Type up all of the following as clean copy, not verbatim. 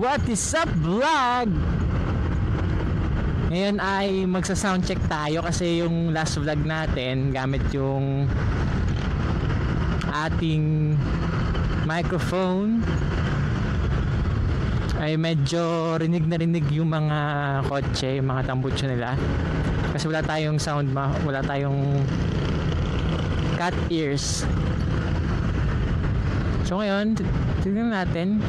What is up vlog? Ngayon ay magsa-soundcheck tayo kasi yung last vlog natin gamit yung ating microphone ay medyo rinig na rinig yung mga kotse, yung mga tambutso nila kasi wala tayong sound, wala tayong cat ears. So ngayon, tignan natin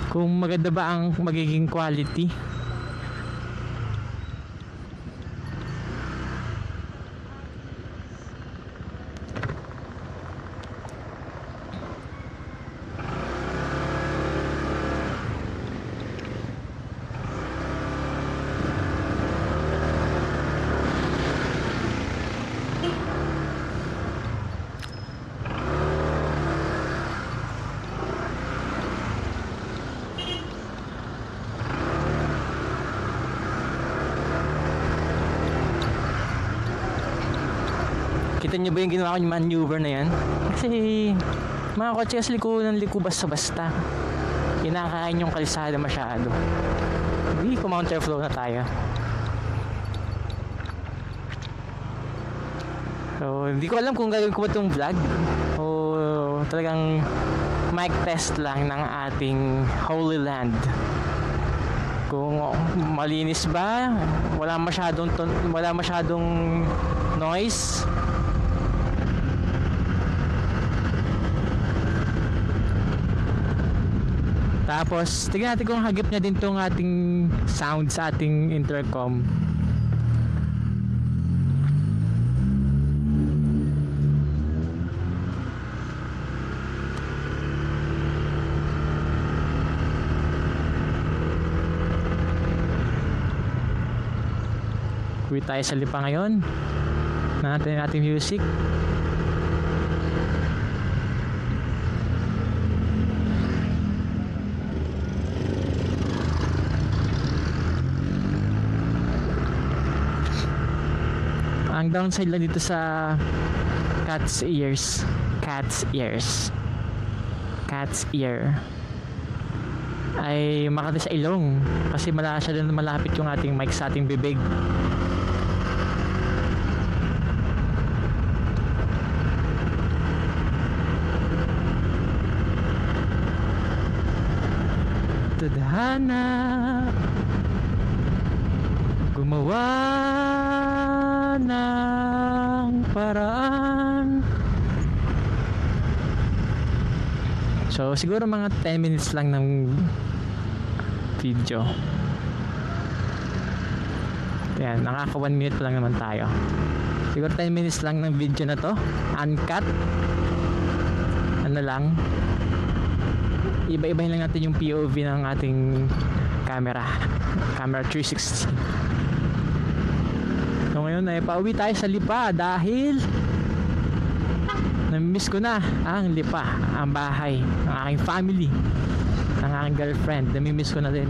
kung maganda ba ang magiging quality. Kita niyo ba yung ginawa ko yung maneuver na yan? Kasi mga kotse kasi liko ng liko basta-basta. Kinakain yung kalsada masyado. Hindi, counterflow na tayo. So, hindi ko alam kung gagawin ko ba itong vlog o talagang mic test lang ng ating Holy Land. Kung malinis ba, wala masyadong noise. Tapos, tignan natin kung hagip niya din tong ating sound sa ating intercom. Uwi tayo sa Lipa ngayon. Natin yung ating music. Ang downside lang dito sa cat's ear ay makati sa ilong kasi malapit yung ating mic sa ating bibig. Tadhana gumawa ng paraan. So siguro mga 10 minutes lang ng video. Yan, nakaka 1 minute pa lang naman tayo. Siguro 10 minutes lang ng video na to, uncut. Ano lang, iba-ibahin lang natin yung POV ng ating camera 360. So ngayon ay pauwi tayo sa Lipa dahil namimiss ko na ang Lipa, ang bahay ng aking family, ng aking girlfriend. Namimiss ko na din.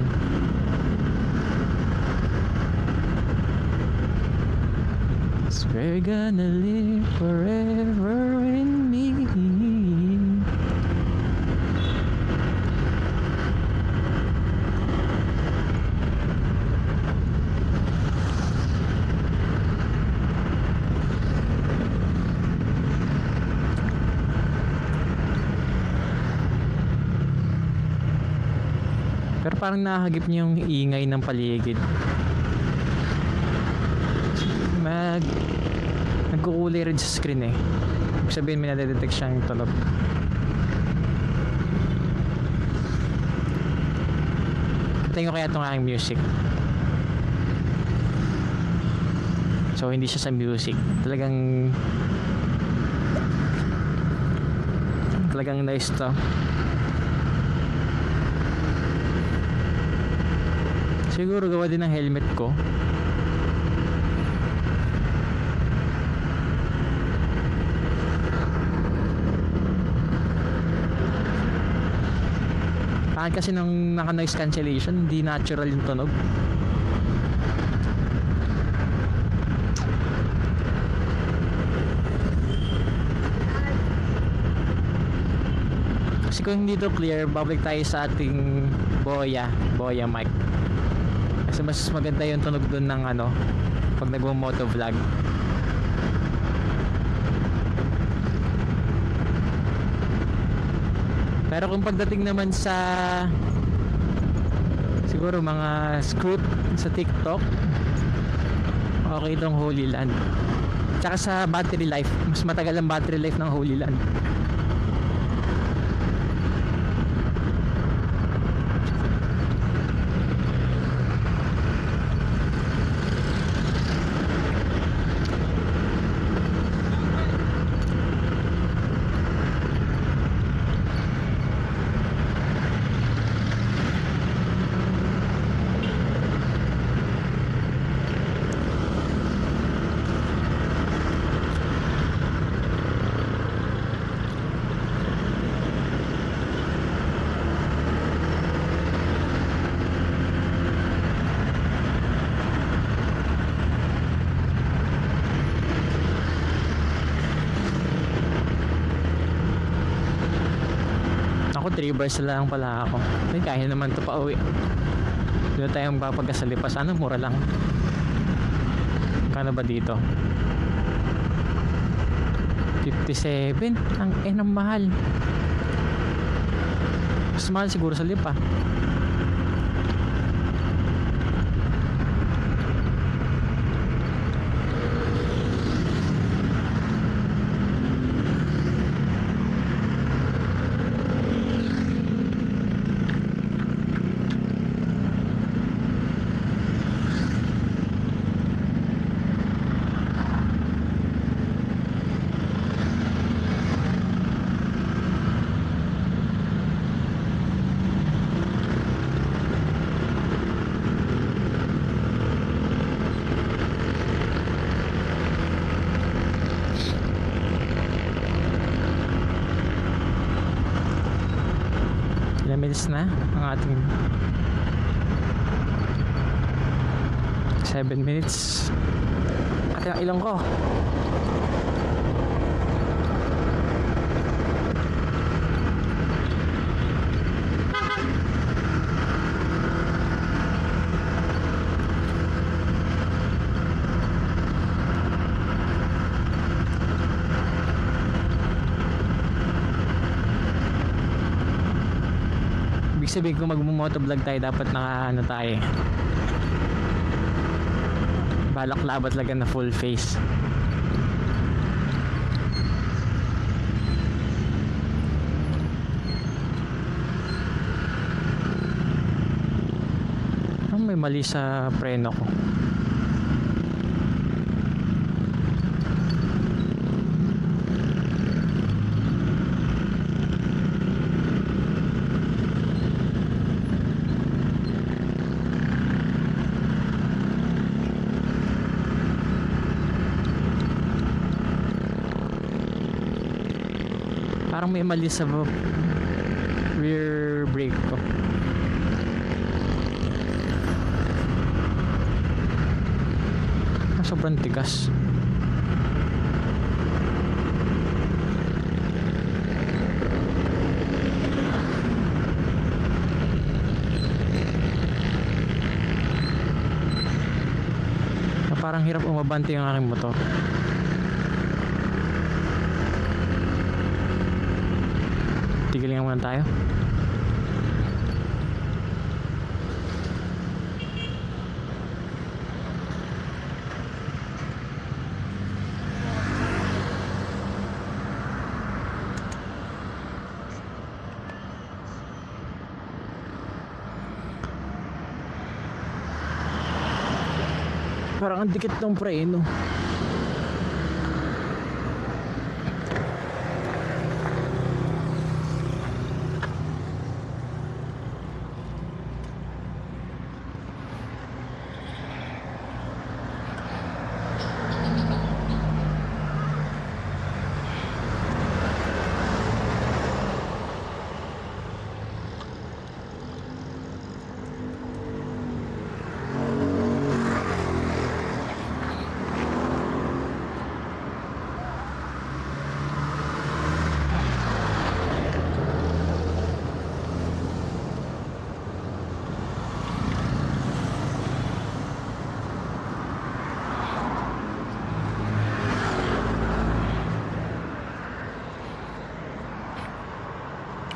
So we're gonna live forever in me. Pero parang nakahagip niyo yung ingay ng paligid. Nagkukulay red sa screen eh. Ibig sabihin may nadedetect siyang tunog. Tingin ko kaya itong aking music. So hindi siya sa music. Talagang nice to. Siguro gawa din ng helmet ko. Bakit kasi nung naka noise cancellation, hindi natural yung tunog. Kasi kung hindi to clear, babalik tayo sa ating Boya mic. Kasi mas maganda yung tunog dun ng ano, pag nagmo-moto vlog. Pero kung pagdating naman sa siguro mga script sa TikTok, okay itong Holy Land. Tsaka sa battery life, mas matagal ang battery life ng Holy Land. Ako 3 bars na lang pala ako. Ay, kaya naman to pa uwi. Doon tayong papagkasalipa. Sana mura lang. Kano ba dito? 57. Ang enang mahal. Mas mahal siguro sa Lipa. Ilang minutes na ang ating 7 minutes. Ate ang ilong ko. Ibig sabihin kung mag-motovlog tayo, dapat naka tayo, balak talaga na full face. May mali sa preno ko. Parang may mali sa rear brake ko. Sobrang tigas. Parang hirap umabante yung aking motor. Tigil nga muna tayo. Parang ang dikit ng preno.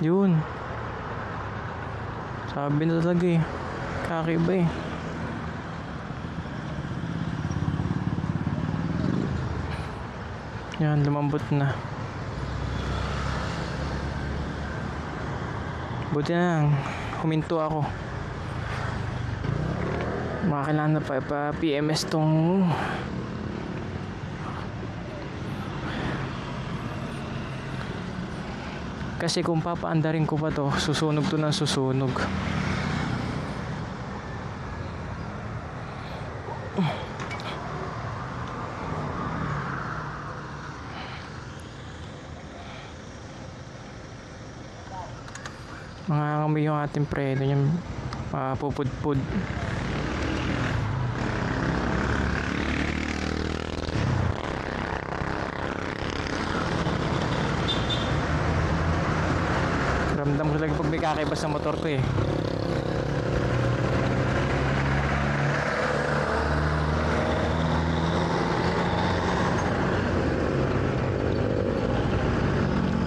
Yun. Sabi na talaga eh. Kakaiba eh. Yan, lumambot na. Buti na lang, huminto ako. Makakailangan na pa PMS tong kasi kung papaandarin ko pa to, susunog to ng susunog. Mga amoy yung ating preno, yung pupudpud. Ramdam ko talaga pag may kakaiba sa motor ko eh.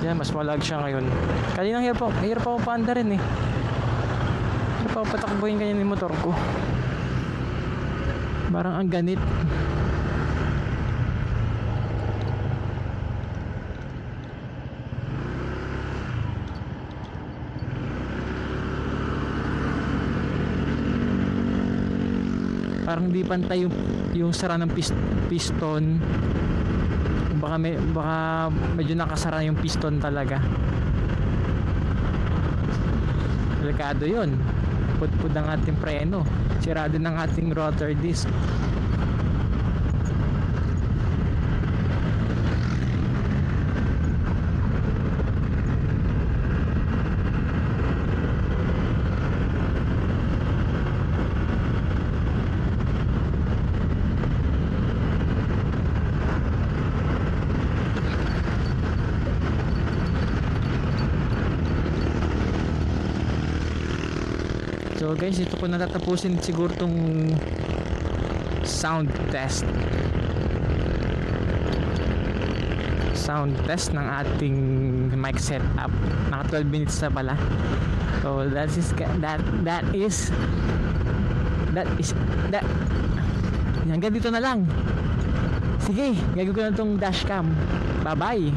Yan, mas malag siya ngayon. Kanina hirap ako paanda rin eh. Hirap ako patakbuhin kanina yung motor ko. Parang ang ganit. Parang di pantay yung sara ng piston. Baka medyo nakasara yung piston talaga. Delikado yun. Pudpud ang ating preno. Sirado ng ating rotor disc. So guys, ito ko natatapusin siguro tong sound test ng ating mic setup. Naka 12 minutes na pala. So that is hanggang dito na lang. Sige, gagawin ko na tong dashcam. Bye bye.